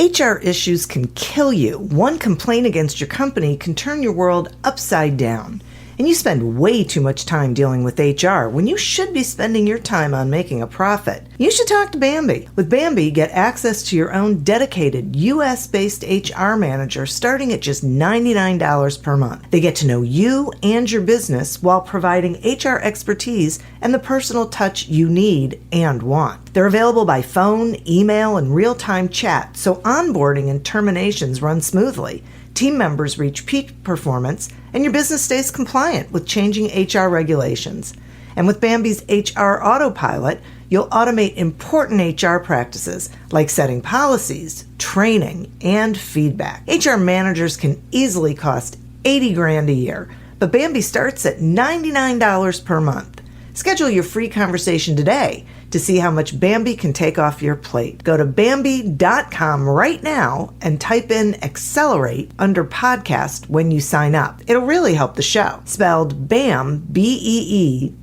HR issues can kill you. One complaint against your company can turn your world upside down. And you spend way too much time dealing with HR when you should be spending your time on making a profit. You should talk to Bambi. With Bambi, get access to your own dedicated U.S.-based HR manager starting at just $99 per month. They get to know you and your business while providing HR expertise and the personal touch you need and want. They're available by phone, email, and real-time chat, so onboarding and terminations run smoothly. Team members reach peak performance, and your business stays compliant with changing HR regulations. And with Bambi's HR Autopilot, you'll automate important HR practices like setting policies, training, and feedback. HR managers can easily cost $80,000 a year, but Bambi starts at $99 per month. Schedule your free conversation today to see how much Bambi can take off your plate. Go to Bambi.com right now and type in Accelerate under podcast when you sign up. It'll really help the show. Spelled BAM, BEE.com.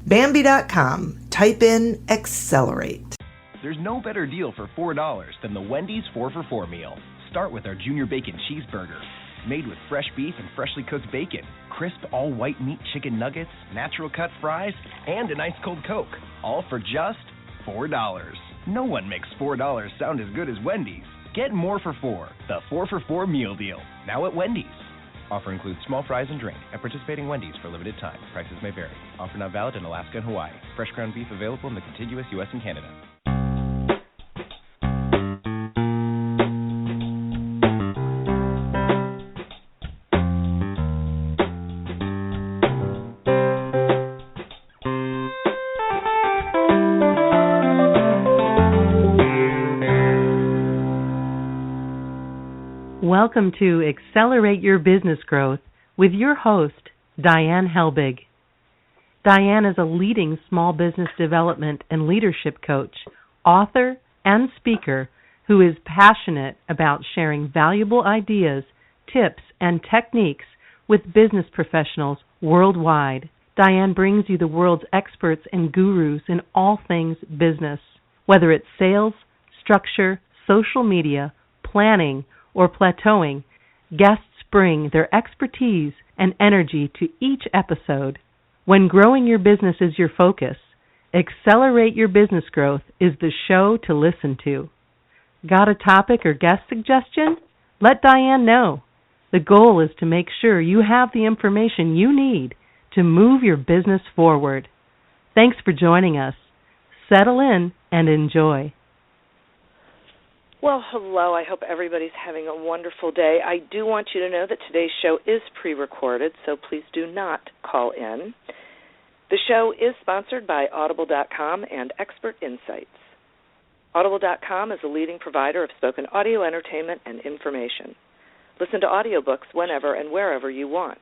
Bambi.com. Type in Accelerate. There's no better deal for $4 than the Wendy's 4 for $4 meal. Start with our Junior Bacon Cheeseburger. Made with fresh beef and freshly cooked bacon, crisp all-white meat chicken nuggets, natural cut fries, and an ice-cold Coke. All for just $4. No one makes $4 sound as good as Wendy's. Get more for $4, the 4 for $4 meal deal, now at Wendy's. Offer includes small fries and drink at participating Wendy's for a limited time. Prices may vary. Offer not valid in Alaska and Hawaii. Fresh ground beef available in the contiguous U.S. and Canada. Welcome to Accelerate Your Business Growth with your host, Diane Helbig. Diane is a leading small business development and leadership coach, author, and speaker who is passionate about sharing valuable ideas, tips, and techniques with business professionals worldwide. Diane brings you the world's experts and gurus in all things business, whether it's sales, structure, social media, planning, or plateauing. Guests bring their expertise and energy to each episode. When growing your business is your focus, Accelerate Your Business Growth is the show to listen to. Got a topic or guest suggestion? Let Diane know. The goal is to make sure you have the information you need to move your business forward. Thanks for joining us. Settle in and enjoy. Well, hello. I hope everybody's having a wonderful day. I do want you to know that today's show is pre-recorded, so please do not call in. The show is sponsored by Audible.com and Expert Insights. Audible.com is a leading provider of spoken audio entertainment and information. Listen to audiobooks whenever and wherever you want.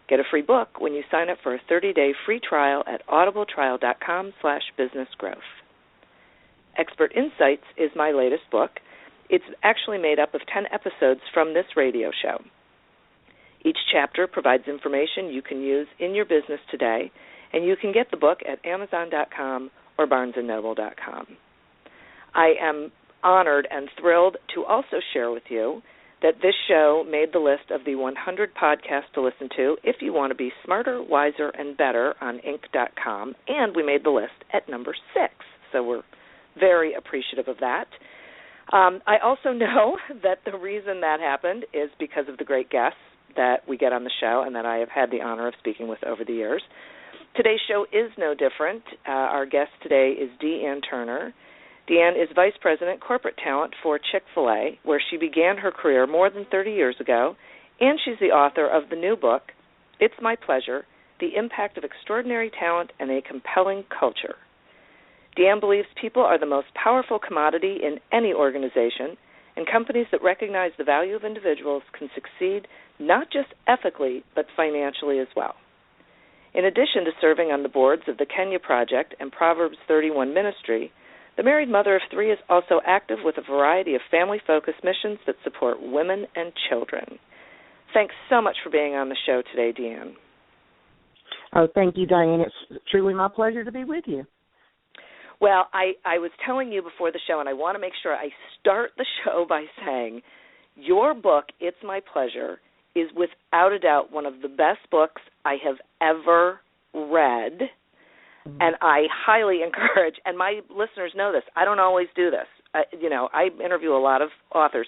Get a free book when you sign up for a 30-day free trial at audibletrial.com/businessgrowth. Expert Insights is my latest book. It's actually made up of 10 episodes from this radio show. Each chapter provides information you can use in your business today, and you can get the book at Amazon.com or BarnesandNoble.com. I am honored and thrilled to also share with you that this show made the list of the 100 podcasts to listen to if you want to be smarter, wiser, and better on Inc.com, and we made the list at number 6, so we're very appreciative of that. I also know that the reason that happened is because of the great guests that we get on the show and that I have had the honor of speaking with over the years. Today's show is no different. Our guest today is Dee Ann Turner. Dee Ann is Vice President Corporate Talent for Chick-fil-A, where she began her career more than 30 years ago, and she's the author of the new book, It's My Pleasure, The Impact of Extraordinary Talent and a Compelling Culture. Dee Ann believes people are the most powerful commodity in any organization, and companies that recognize the value of individuals can succeed not just ethically, but financially as well. In addition to serving on the boards of the Kenya Project and Proverbs 31 Ministry, the married mother of 3 is also active with a variety of family-focused missions that support women and children. Thanks so much for being on the show today, Dee Ann. Oh, thank you, Diane. It's truly my pleasure to be with you. Well, I was telling you before the show, and I want to make sure I start the show by saying your book, It's My Pleasure, is without a doubt one of the best books I have ever read, and I highly encourage, and my listeners know this, I don't always do this. I interview a lot of authors.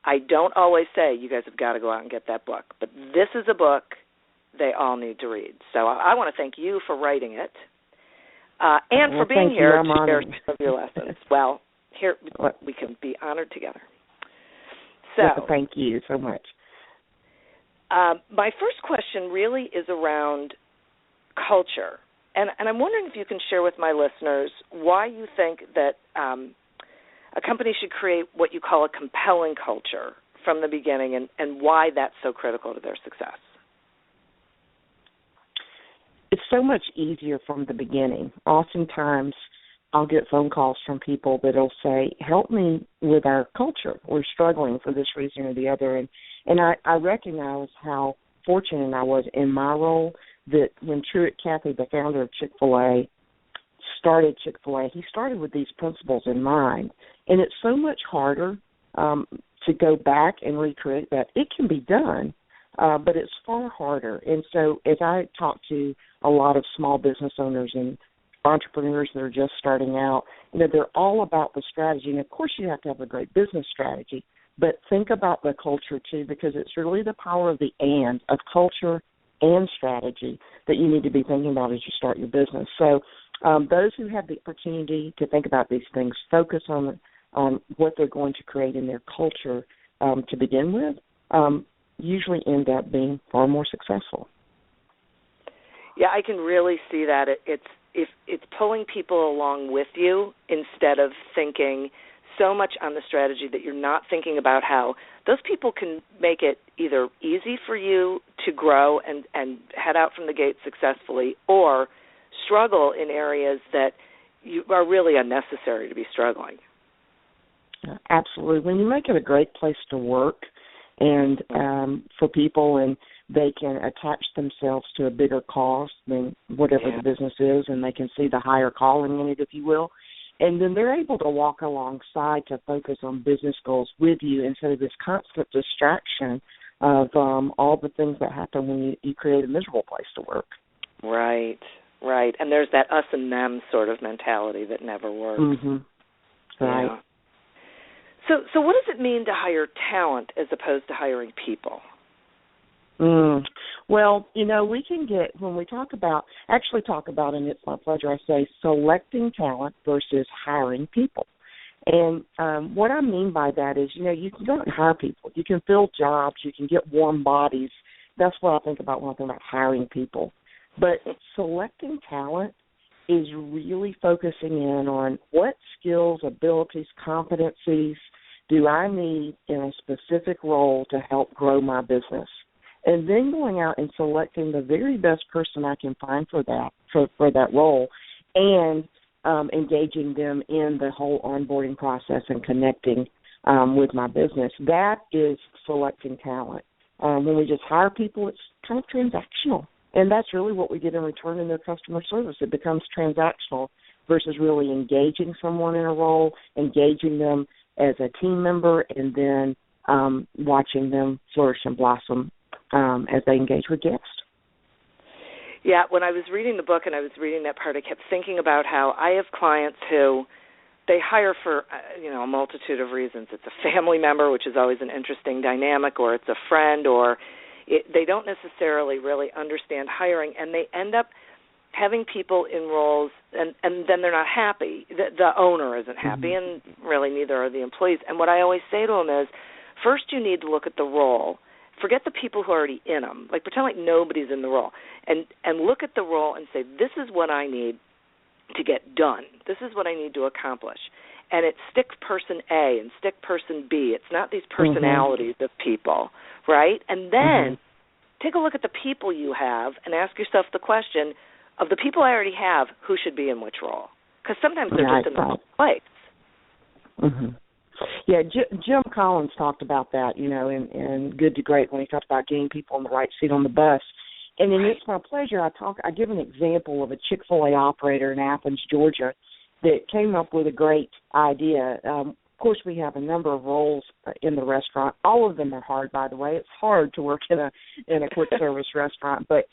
I don't always say, you guys have got to go out and get that book, but this is a book they all need to read. So I want to thank you for writing it. And for being here to share some of your lessons. Well, here we can be honored together. So, thank you so much. My first question really is around culture, and I'm wondering if you can share with my listeners why you think that a company should create what you call a compelling culture from the beginning, and why that's so critical to their success. It's so much easier from the beginning. Oftentimes, I'll get phone calls from people that will say, help me with our culture. We're struggling for this reason or the other. And I recognize how fortunate I was in my role that when Truett Cathy, the founder of Chick-fil-A, started Chick-fil-A, he started with these principles in mind. And it's so much harder to go back and recreate that. It can be done, but it's far harder. And so as I talk to a lot of small business owners and entrepreneurs that are just starting out, they're all about the strategy. And, of course, you have to have a great business strategy, but think about the culture, too, because it's really the power of the and, of culture and strategy that you need to be thinking about as you start your business. So those who have the opportunity to think about these things, focus on what they're going to create in their culture to begin with, usually end up being far more successful. Yeah, I can really see that. It's pulling people along with you instead of thinking so much on the strategy that you're not thinking about how those people can make it either easy for you to grow and head out from the gate successfully, or struggle in areas that you are really unnecessary to be struggling. Absolutely. When you make it a great place to work and for people, and they can attach themselves to a bigger cause than whatever the business is, and they can see the higher calling in it, if you will. And then they're able to walk alongside to focus on business goals with you instead of this constant distraction of all the things that happen when you create a miserable place to work. Right. And there's that us and them sort of mentality that never works. Mm-hmm. Right. Yeah. So what does it mean to hire talent as opposed to hiring people? Well, we can get, when we talk about, and it's my pleasure, I say selecting talent versus hiring people. And what I mean by that is, you can go and hire people. You can fill jobs. You can get warm bodies. That's what I think about when I think about hiring people. But selecting talent is really focusing in on what skills, abilities, competencies do I need in a specific role to help grow my business. And then going out and selecting the very best person I can find for that role, and engaging them in the whole onboarding process and connecting with my business. That is selecting talent. When we just hire people, it's kind of transactional. And that's really what we get in return in their customer service. It becomes transactional versus really engaging someone in a role, engaging them as a team member, and then watching them flourish and blossom as they engage with guests. Yeah, when I was reading the book and I was reading that part, I kept thinking about how I have clients who they hire for, a multitude of reasons. It's a family member, which is always an interesting dynamic, or it's a friend, or they don't necessarily really understand hiring, and they end up having people in roles, and then they're not happy. The owner isn't happy, and really neither are the employees. And what I always say to them is, first you need to look at the role. Forget the people who are already in them. Like, pretend like nobody's in the role. And look at the role and say, this is what I need to get done. This is what I need to accomplish. And it's stick person A and stick person B. It's not these personalities of people, right? And then take a look at the people you have and ask yourself the question, of the people I already have, who should be in which role? Because sometimes they're just in the wrong place. Yeah, Jim Collins talked about that, in Good to Great, when he talked about getting people in the right seat on the bus. And in It's My Pleasure, I give an example of a Chick-fil-A operator in Athens, Georgia, that came up with a great idea. Of course, we have a number of roles in the restaurant. All of them are hard, by the way. It's hard to work in a quick service restaurant, but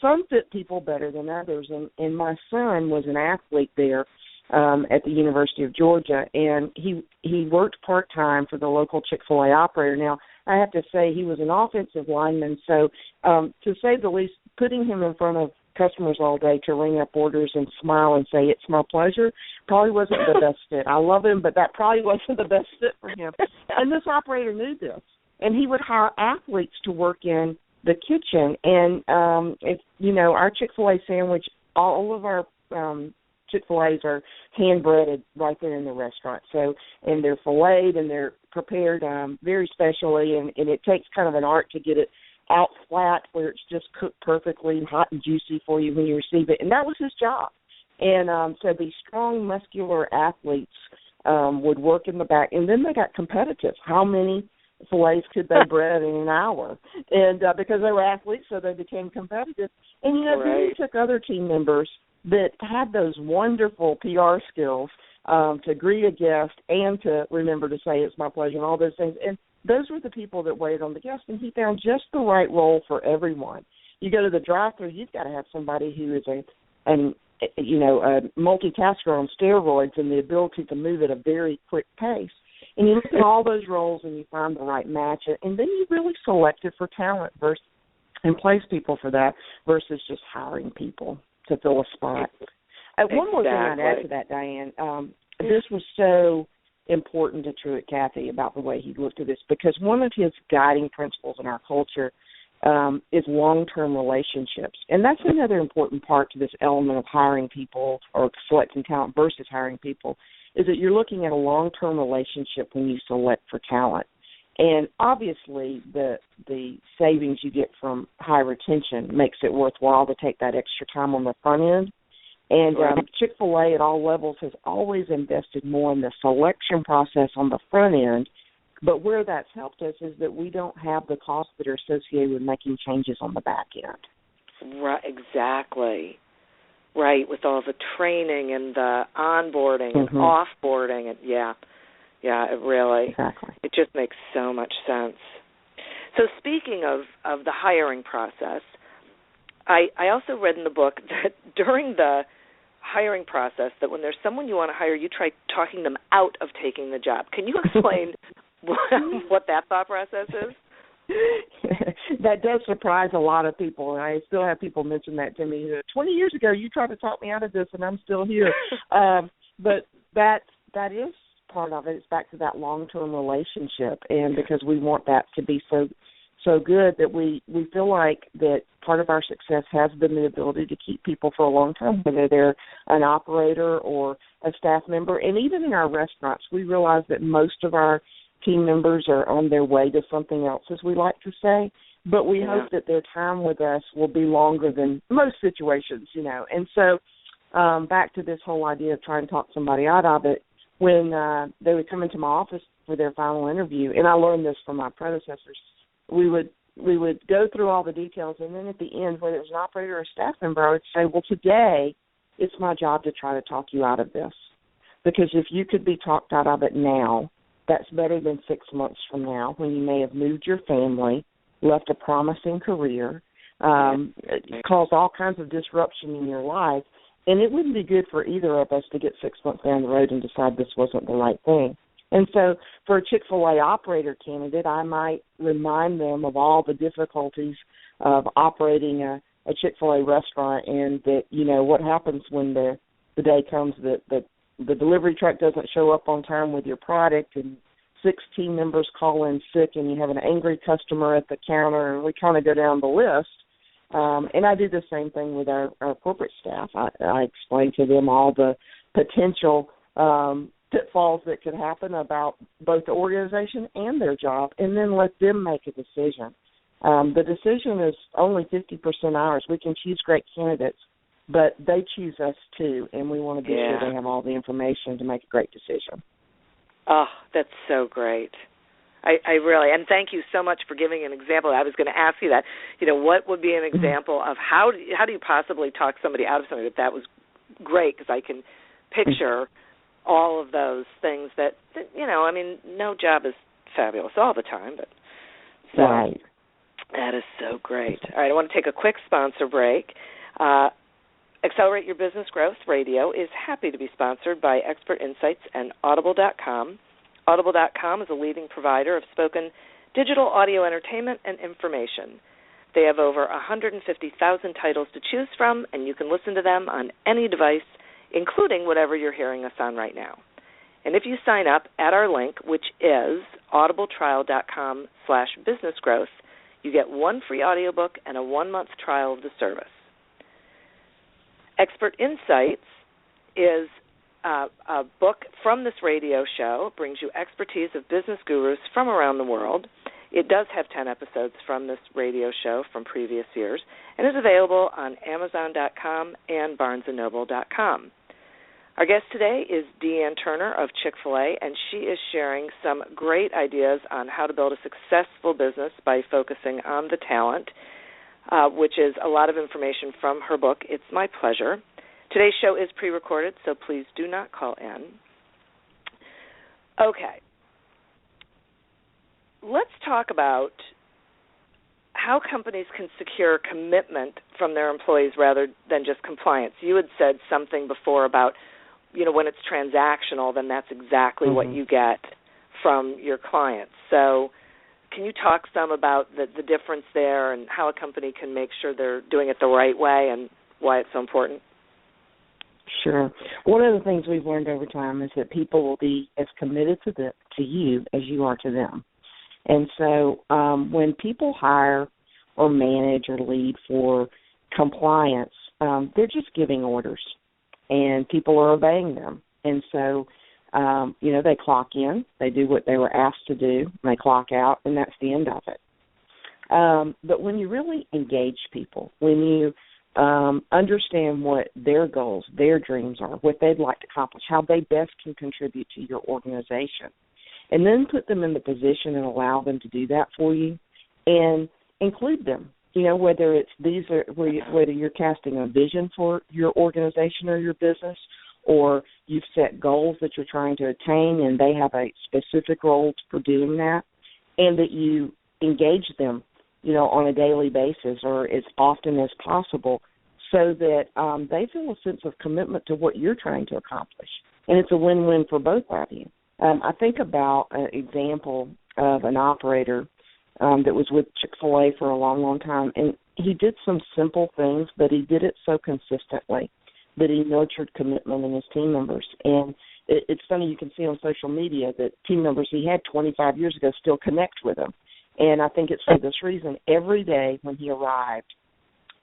some fit people better than others. And my son was an athlete there at the University of Georgia, and he worked part-time for the local Chick-fil-A operator. Now, I have to say he was an offensive lineman, so to say the least, putting him in front of customers all day to ring up orders and smile and say, "It's my pleasure," probably wasn't the best fit. I love him, but that probably wasn't the best fit for him. And this operator knew this, and he would hire athletes to work in the kitchen. And if you know, our Chick-fil-A sandwich, all of our Chick-fil-A's are hand breaded right there in the restaurant. So, and they're filleted and they're prepared very specially, and it takes kind of an art to get it out flat where it's just cooked perfectly, hot and juicy for you when you receive it. And that was his job. And so these strong, muscular athletes would work in the back, and then they got competitive. How many fillets could they bread in an hour? And because they were athletes, so they became competitive. And, you know, then he took other team members that had those wonderful PR skills to greet a guest and to remember to say, "It's my pleasure," and all those things. And those were the people that waited on the guest, and he found just the right role for everyone. You go to the drive-thru, you've got to have somebody who is a multitasker on steroids and the ability to move at a very quick pace. And you look at all those roles and you find the right match, and then you really select it for talent and place people for that versus just hiring people to fill a spot. One more thing I'd add to that, Diane. This was so important to Truett Cathy about the way he looked at this, because one of his guiding principles in our culture is long-term relationships. And that's another important part to this element of hiring people or selecting talent versus hiring people, is that you're looking at a long-term relationship when you select for talent. And obviously the savings you get from high retention makes it worthwhile to take that extra time on the front end. And Chick-fil-A at all levels has always invested more in the selection process on the front end. But where that's helped us is that we don't have the costs that are associated with making changes on the back end. Right, exactly. Right, with all the training and the onboarding and offboarding. And yeah, it really, it just makes so much sense. So speaking of the hiring process, I also read in the book that during the hiring process, that when there's someone you want to hire, you try talking them out of taking the job. Can you explain what that thought process is? That does surprise a lot of people, and I still have people mention that to me. 20 years ago, you tried to talk me out of this, and I'm still here. But that is part of it. It's back to that long-term relationship, and because we want that to be so good that we feel like that part of our success has been the ability to keep people for a long time, whether they're an operator or a staff member. And even in our restaurants, we realize that most of our team members are on their way to something else, as we like to say. But we hope that their time with us will be longer than most situations, you know. And so back to this whole idea of trying to talk somebody out of it, when they would come into my office for their final interview, and I learned this from my predecessors, we would go through all the details, and then at the end, whether it was an operator or a staff member, I would say, well, today it's my job to try to talk you out of this. Because if you could be talked out of it now, that's better than 6 months from now, when you may have moved your family, left a promising career, caused all kinds of disruption in your life, and it wouldn't be good for either of us to get 6 months down the road and decide this wasn't the right thing. And so for a Chick-fil-A operator candidate, I might remind them of all the difficulties of operating a Chick-fil-A restaurant, and that, you know, what happens when the day comes that the delivery truck doesn't show up on time with your product, and 6 team members call in sick, and you have an angry customer at the counter, and we kind of go down the list. And I do the same thing with our corporate staff. I explain to them all the potential pitfalls that could happen about both the organization and their job, and then let them make a decision. The decision is only 50% ours. We can choose great candidates, but they choose us too, and we want to be sure they have all the information to make a great decision. Oh, that's so great. I really, and thank you so much for giving an example. I was going to ask you that. You know, what would be an example of how do you possibly talk somebody out of something? That was great, because I can picture all of those things that I mean, no job is fabulous all the time, but so right. That is so great. All right, I want to take a quick sponsor break. Accelerate Your Business Growth Radio is happy to be sponsored by Expert Insights and Audible.com. Audible.com is a leading provider of spoken digital audio entertainment and information. They have over 150,000 titles to choose from, and you can listen to them on any device, including whatever you're hearing us on right now. And if you sign up at our link, which is audibletrial.com/businessgrowth, you get one free audiobook and a 1-month trial of the service. Expert Insights is a book from this radio show. It brings you expertise of business gurus from around the world. It does have 10 episodes from this radio show from previous years and is available on Amazon.com and BarnesandNoble.com. Our guest today is Dee Ann Turner of Chick-fil-A, and she is sharing some great ideas on how to build a successful business by focusing on the talent, which is a lot of information from her book, It's My Pleasure. Today's show is pre-recorded, so please do not call in. Okay. Let's talk about how companies can secure commitment from their employees rather than just compliance. You had said something before about, when it's transactional, then that's exactly what you get from your clients. So can you talk some about the difference there and how a company can make sure they're doing it the right way and why it's so important? Sure. One of the things we've learned over time is that people will be as committed to you as you are to them. And so when people hire or manage or lead for compliance, they're just giving orders, and people are obeying them. And so, they clock in, they do what they were asked to do, and they clock out, and that's the end of it. But when you really engage people, when you understand what their goals, their dreams are, what they'd like to accomplish, how they best can contribute to your organization, and then put them in the position and allow them to do that for you, and include them. Whether it's whether you're casting a vision for your organization or your business, or you've set goals that you're trying to attain, and they have a specific role for doing that, and that you engage them, on a daily basis or as often as possible, so that they feel a sense of commitment to what you're trying to accomplish, and it's a win-win for both of you. I think about an example of an operator that was with Chick-fil-A for a long, long time, and he did some simple things, but he did it so consistently that he nurtured commitment in his team members. And it's funny, you can see on social media that team members he had 25 years ago still connect with him. And I think it's for this reason. Every day when he arrived,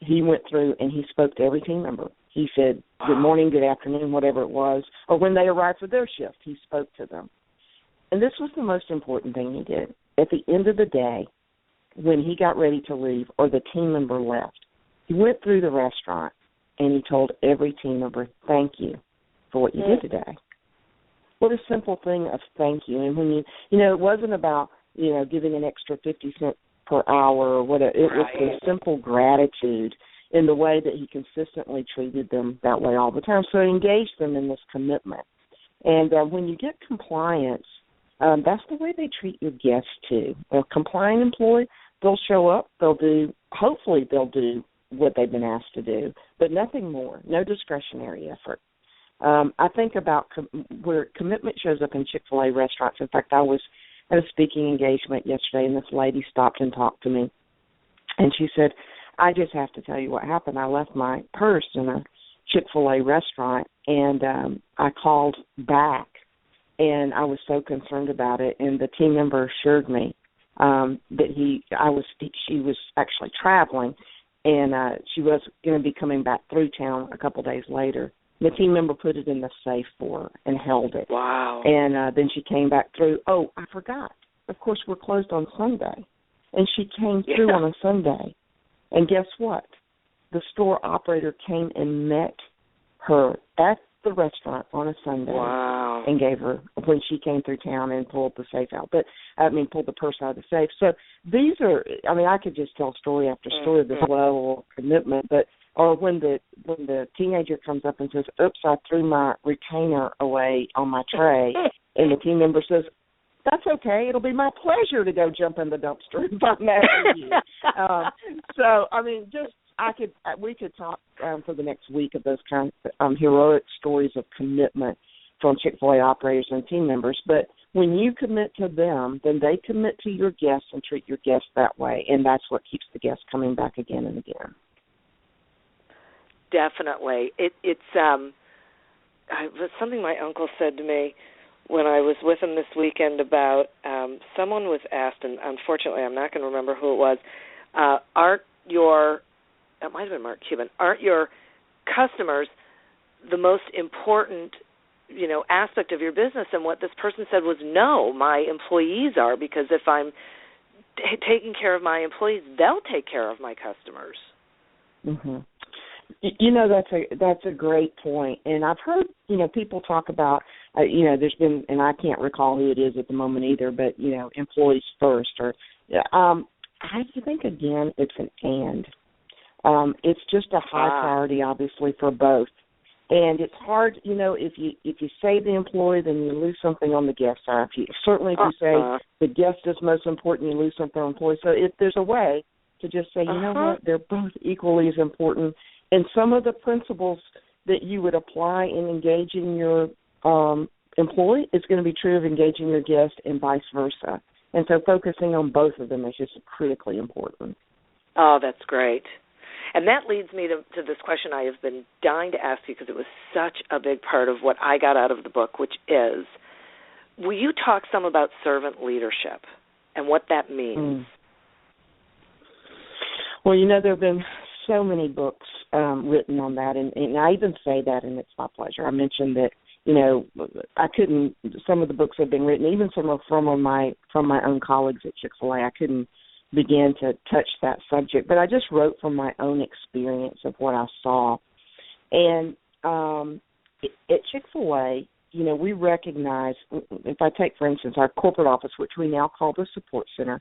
he went through and he spoke to every team member. He said, good morning, good afternoon, whatever it was. Or when they arrived for their shift, he spoke to them. And this was the most important thing he did. At the end of the day, when he got ready to leave or the team member left, he went through the restaurant and he told every team member, thank you for what you did today. What a simple thing of thank you. And when it wasn't about, giving an extra 50 cents per hour or whatever. It was the simple gratitude in the way that he consistently treated them that way all the time. So he engaged them in this commitment. And when you get compliance, that's the way they treat your guests too. A compliant employee, they'll show up, hopefully they'll do what they've been asked to do, but nothing more, no discretionary effort. I think about where commitment shows up in Chick-fil-A restaurants. In fact, I was at a speaking engagement yesterday, and this lady stopped and talked to me. And she said, I just have to tell you what happened. I left my purse in a Chick-fil-A restaurant, and I called back, and I was so concerned about it. And the team member assured me that she was actually traveling, and she was going to be coming back through town a couple days later. The team member put it in the safe for her and held it. Wow. And then she came back through. Oh, I forgot. Of course, we're closed on Sunday. And she came through on a Sunday. And guess what? The store operator came and met her at the restaurant on a Sunday. Wow. And gave her, when she came through town and pulled the safe out. Pulled the purse out of the safe. So these are, I could just tell story after story of this level of commitment. But or when the teenager comes up and says, "Oops, I threw my retainer away on my tray," and the team member says, "That's okay. It'll be my pleasure to go jump in the dumpster if I'm asking you." So, I mean, we could talk for the next week of those kinds of heroic stories of commitment from Chick-fil-A operators and team members. But when you commit to them, then they commit to your guests and treat your guests that way, and that's what keeps the guests coming back again and again. Definitely. It's something my uncle said to me when I was with him this weekend about someone was asked, and unfortunately I'm not going to remember who it was, it might have been Mark Cuban, aren't your customers the most important, aspect of your business? And what this person said was, no, my employees are, because if I'm taking care of my employees, they'll take care of my customers. Mm-hmm. That's a great point. And I've heard, people talk about, there's been, and I can't recall who it is at the moment either, but, employees first. Or I think, again, it's an and. It's just a high priority, obviously, for both. And it's hard, if you say the employee, then you lose something on the guest side. If you say the guest is most important, you lose something on the employee. So if there's a way to just say, you know what, they're both equally as important. And some of the principles that you would apply in engaging your employee is going to be true of engaging your guest and vice versa. And so focusing on both of them is just critically important. Oh, that's great. And that leads me to this question I have been dying to ask you, because it was such a big part of what I got out of the book, which is, will you talk some about servant leadership and what that means? Well, there have been so many books written on that, and I even say that, and it's my pleasure. I mentioned that, some of the books have been written, even some from my own colleagues at Chick-fil-A. I couldn't begin to touch that subject, but I just wrote from my own experience of what I saw. And at Chick-fil-A, we recognize, if I take, for instance, our corporate office, which we now call the support center,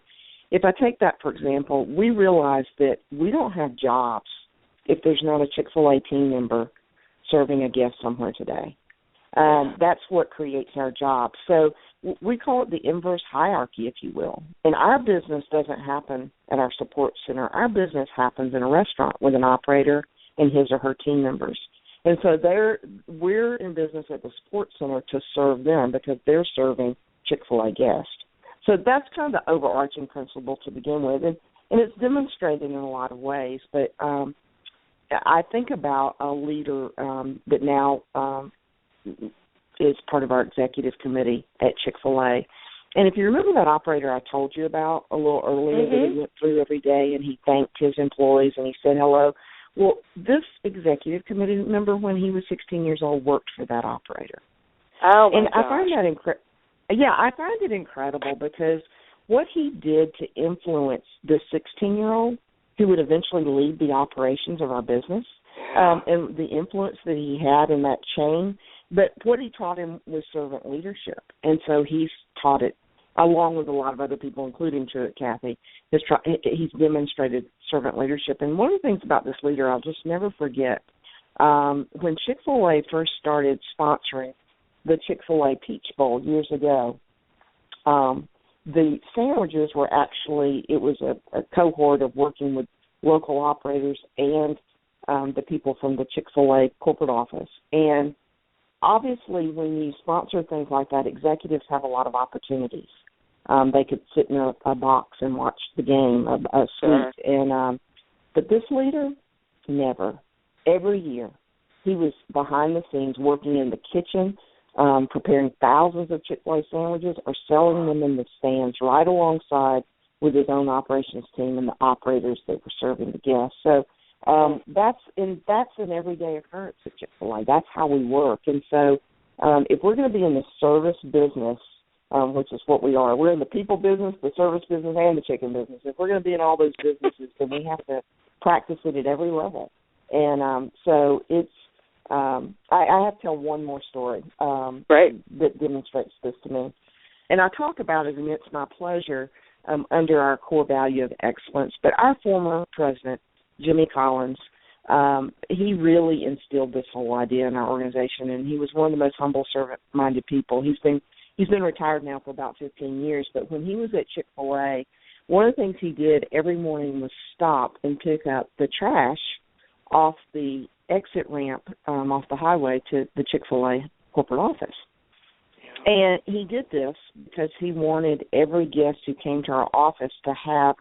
if I take that, for example, we realize that we don't have jobs if there's not a Chick-fil-A team member serving a guest somewhere today. That's what creates our job. So we call it the inverse hierarchy, if you will. And our business doesn't happen at our support center. Our business happens in a restaurant with an operator and his or her team members. And so we're in business at the support center to serve them because they're serving Chick-fil-A guests. So that's kind of the overarching principle to begin with. And it's demonstrated in a lot of ways. But I think about a leader that now is part of our executive committee at Chick-fil-A. And if you remember that operator I told you about a little earlier that he went through every day and he thanked his employees and he said hello, well, this executive committee member, when he was 16 years old, worked for that operator. Oh, my and gosh. I find that I find it incredible because what he did to influence this 16-year-old who would eventually lead the operations of our business, and the influence that he had in that chain. But what he taught him was servant leadership. And so he's taught it along with a lot of other people, including Kathy. He's demonstrated servant leadership. And one of the things about this leader I'll just never forget, when Chick-fil-A first started sponsoring the Chick-fil-A Peach Bowl years ago, the sandwiches were actually, it was a cohort of working with local operators and the people from the Chick-fil-A corporate office. And obviously, when you sponsor things like that, executives have a lot of opportunities. They could sit in a box and watch the game, a suite. And but this leader, never. Every year, he was behind the scenes working in the kitchen, preparing thousands of Chick-fil-A sandwiches or selling them in the stands right alongside with his own operations team and the operators that were serving the guests. So that's an everyday occurrence at Chick-fil-A. That's how we work. And so if we're going to be in the service business, which is what we are, we're in the people business, the service business, and the chicken business. If we're going to be in all those businesses, then we have to practice it at every level. And so it's I have to tell one more story that demonstrates this to me. And I talk about it, and it's my pleasure, under our core value of excellence. But our former president, Jimmy Collins, he really instilled this whole idea in our organization, and he was one of the most humble, servant-minded people. He's been retired now for about 15 years, but when he was at Chick-fil-A, one of the things he did every morning was stop and pick up the trash off the exit ramp off the highway to the Chick-fil-A corporate office. And he did this because he wanted every guest who came to our office to have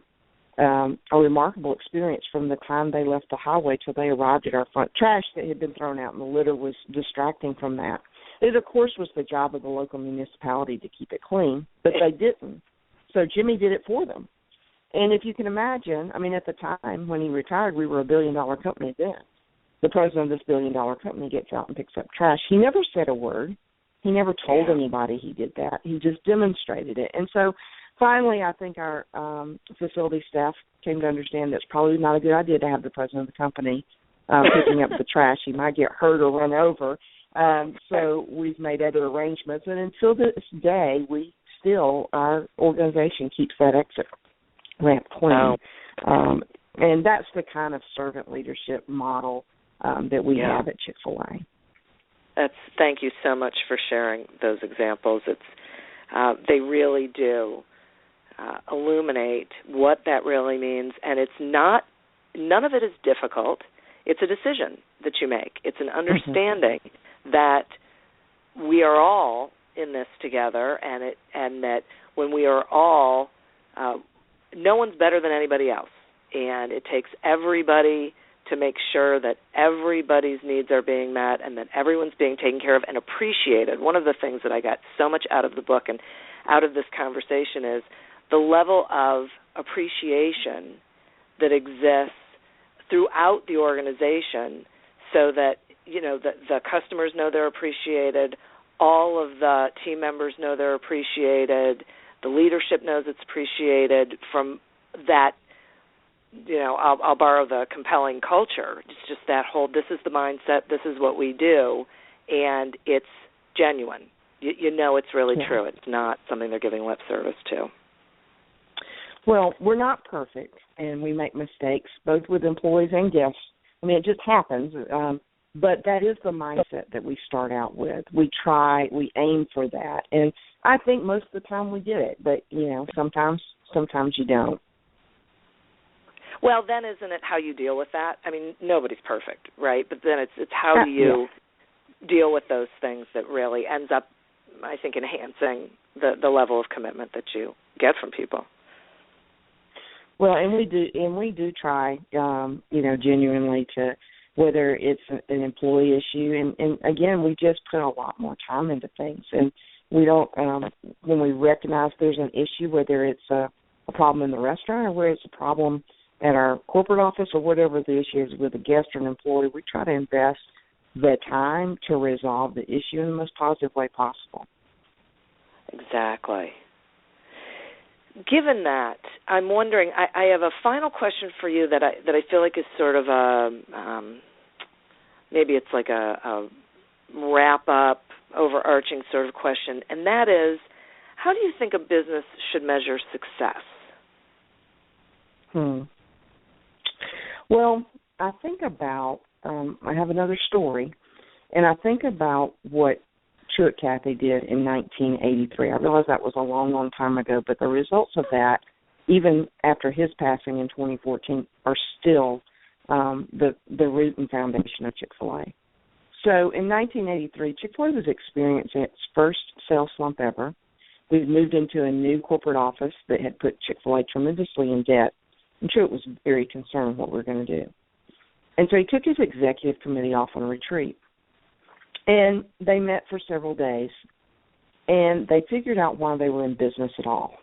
a remarkable experience from the time they left the highway till they arrived at our front. Trash that had been thrown out in the litter was distracting from that. It, of course, was the job of the local municipality to keep it clean, but they didn't. So Jimmy did it for them. And if you can imagine, I mean, at the time when he retired, we were a $1 billion company then. The president of this $1 billion company gets out and picks up trash. He never said a word. He never told anybody he did that. He just demonstrated it. And so finally, I think our facility staff came to understand that it's probably not a good idea to have the president of the company picking up the trash. He might get hurt or run over. So we've made other arrangements. And until this day, our organization keeps that exit ramp clean. And that's the kind of servant leadership model that we have at Chick-fil-A. Thank you so much for sharing those examples. They really do illuminate what that really means, and none of it is difficult. It's a decision that you make. It's an understanding that we are all in this together, and that when we are all, no one's better than anybody else, and it takes everybody to make sure that everybody's needs are being met and that everyone's being taken care of and appreciated. One of the things that I got so much out of the book and out of this conversation is the level of appreciation that exists throughout the organization, so that, you know, the customers know they're appreciated, all of the team members know they're appreciated, the leadership knows it's appreciated. From that, you know, I'll borrow the compelling culture. It's just that whole, this is the mindset, this is what we do, and it's genuine. You know it's really true. It's not something they're giving lip service to. Well, we're not perfect, and we make mistakes, both with employees and guests. I mean, it just happens, but that is the mindset that we start out with. We aim for that, and I think most of the time we get it, but, you know, sometimes you don't. Well, then isn't it how you deal with that? I mean, nobody's perfect, right? But then it's how do you deal with those things that really ends up, I think, enhancing the level of commitment that you get from people. Well, and we do try, you know, genuinely to, whether it's an employee issue, and again, we just put a lot more time into things, and we don't, when we recognize there's an issue, whether it's a problem in the restaurant or whether it's a problem at our corporate office or whatever the issue is with a guest or an employee, we try to invest the time to resolve the issue in the most positive way possible. Exactly. Given that, I'm wondering, I have a final question for you that I feel like is sort of maybe it's like a wrap-up, overarching sort of question, and that is, how do you think a business should measure success? Well, I think about, I have another story, and I think about what Truett Cathy did in 1983. I realize that was a long, long time ago, but the results of that, even after his passing in 2014, are still the root and foundation of Chick-fil-A. So in 1983, Chick-fil-A was experiencing its first sales slump ever. We had moved into a new corporate office that had put Chick-fil-A tremendously in debt, and Truett was very concerned what we were going to do. And so he took his executive committee off on a retreat. And they met for several days, and they figured out why they were in business at all.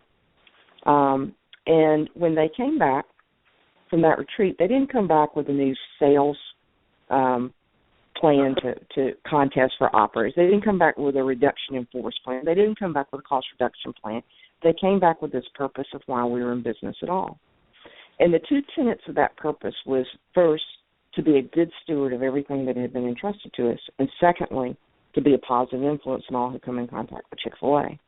And when they came back from that retreat, they didn't come back with a new sales plan to contest for operators. They didn't come back with a reduction in force plan. They didn't come back with a cost reduction plan. They came back with this purpose of why we were in business at all. And the two tenets of that purpose was, first, to be a good steward of everything that had been entrusted to us, and secondly, to be a positive influence on all who come in contact with Chick-fil-A.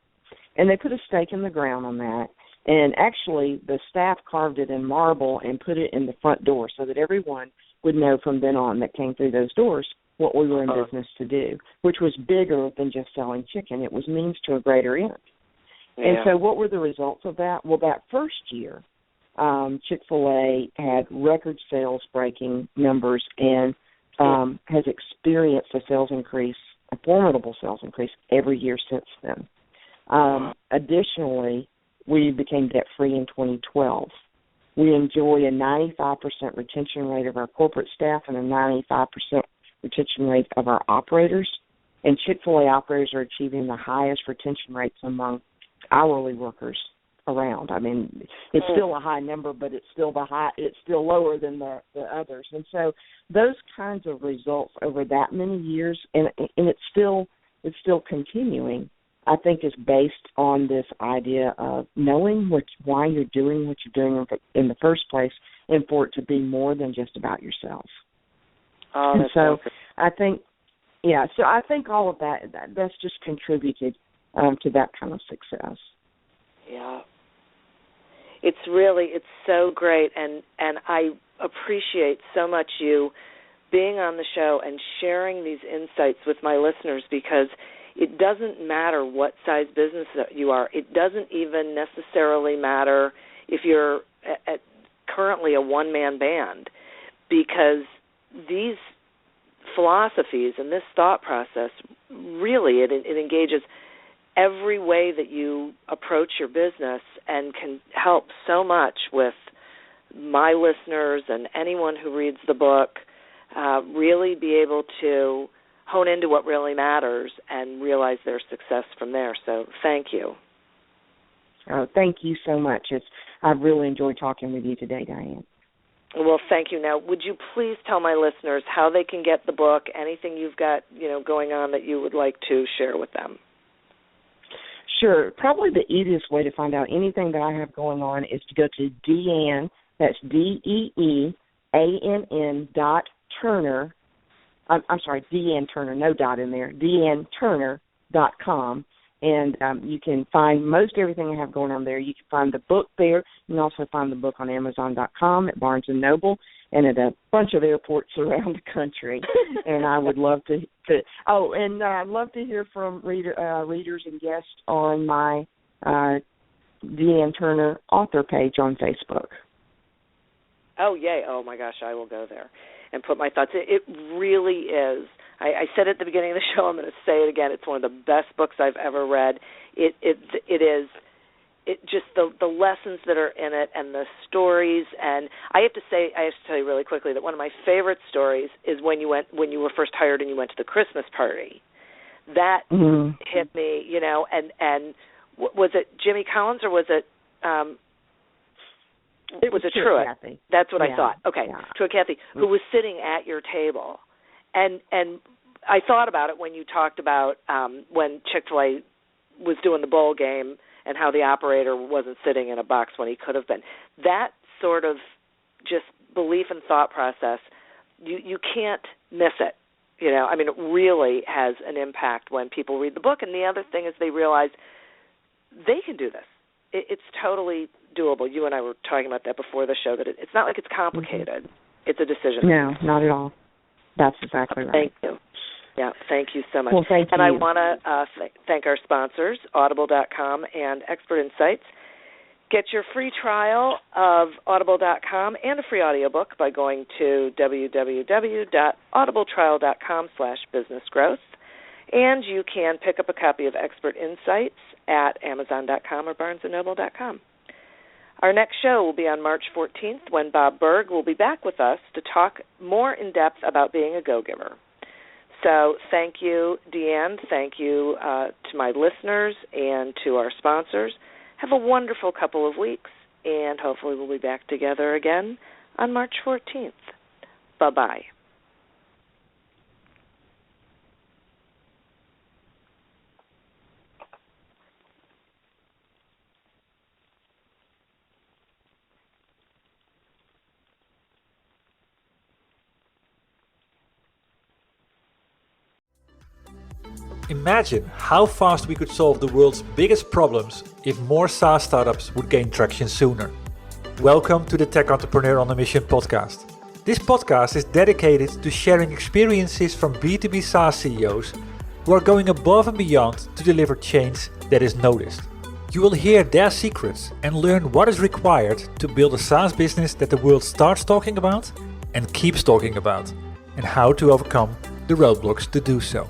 And they put a stake in the ground on that, and actually the staff carved it in marble and put it in the front door so that everyone would know from then on that came through those doors what we were in business to do, which was bigger than just selling chicken. It was means to a greater end. Yeah. And so what were the results of that? Well, that first year, Chick-fil-A had record sales-breaking numbers and has experienced a formidable sales increase every year since then. Additionally, we became debt-free in 2012. We enjoy a 95% retention rate of our corporate staff and a 95% retention rate of our operators. And Chick-fil-A operators are achieving the highest retention rates among hourly workers around. I mean, it's still a high number, but it's still lower than the others. And so those kinds of results over that many years, and it's still continuing, I think is based on this idea of knowing why you're doing what you're doing in the first place, and for it to be more than just about yourself. And so I think, I think all of that's just contributed to that kind of success. Yeah. It's so great, and I appreciate so much you being on the show and sharing these insights with my listeners, because it doesn't matter what size business that you are. It doesn't even necessarily matter if you're currently a one-man band, because these philosophies and this thought process, really, it engages every way that you approach your business and can help so much with my listeners and anyone who reads the book really be able to hone into what really matters and realize their success from there. So thank you. Thank you so much. I've really enjoyed talking with you today, Diane. Well, thank you. Now, would you please tell my listeners how they can get the book, anything you've got going on that you would like to share with them? Sure. Probably the easiest way to find out anything that I have going on is to go to Dee Ann, that's DEEANN Turner. I'm sorry, Dee Ann Turner, no dot in there, DeeAnnTurner.com. And you can find most everything I have going on there. You can find the book there. You can also find the book on Amazon.com, at Barnes & Noble, and at a bunch of airports around the country. And I would love to I'd love to hear from readers and guests on my Dee Ann Turner author page on Facebook. Oh, yay. Oh, my gosh, I will go there and put my thoughts in. It really is. I said at the beginning of the show, I'm going to say it again, it's one of the best books I've ever read. It is just the lessons that are in it and the stories. And I have to tell you really quickly that one of my favorite stories is when you were first hired and you went to the Christmas party. That hit me, and was it Jimmy Collins or was it was it Truett? Kathy. That's what I thought. Okay, yeah. Truett Kathy, who was sitting at your table. And I thought about it when you talked about when Chick-fil-A was doing the bowl game and how the operator wasn't sitting in a box when he could have been. That sort of just belief and thought process, you can't miss it. It really has an impact when people read the book. And the other thing is they realize they can do this. It's totally doable. You and I were talking about that before the show, that it's not like it's complicated. Mm-hmm. It's a decision. No, not at all. That's exactly right. Thank you. Yeah, thank you so much. Well, thank you. And I want to thank our sponsors, Audible.com and Expert Insights. Get your free trial of Audible.com and a free audiobook by going to www.audibletrial.com/businessgrowth. And you can pick up a copy of Expert Insights at Amazon.com or BarnesandNoble.com. Our next show will be on March 14th when Bob Berg will be back with us to talk more in depth about being a go-giver. So thank you, Dee Ann. Thank you to my listeners and to our sponsors. Have a wonderful couple of weeks, and hopefully we'll be back together again on March 14th. Bye-bye. Imagine how fast we could solve the world's biggest problems if more SaaS startups would gain traction sooner. Welcome to the Tech Entrepreneur on a Mission podcast. This podcast is dedicated to sharing experiences from B2B SaaS CEOs who are going above and beyond to deliver change that is noticed. You will hear their secrets and learn what is required to build a SaaS business that the world starts talking about and keeps talking about, and how to overcome the roadblocks to do so.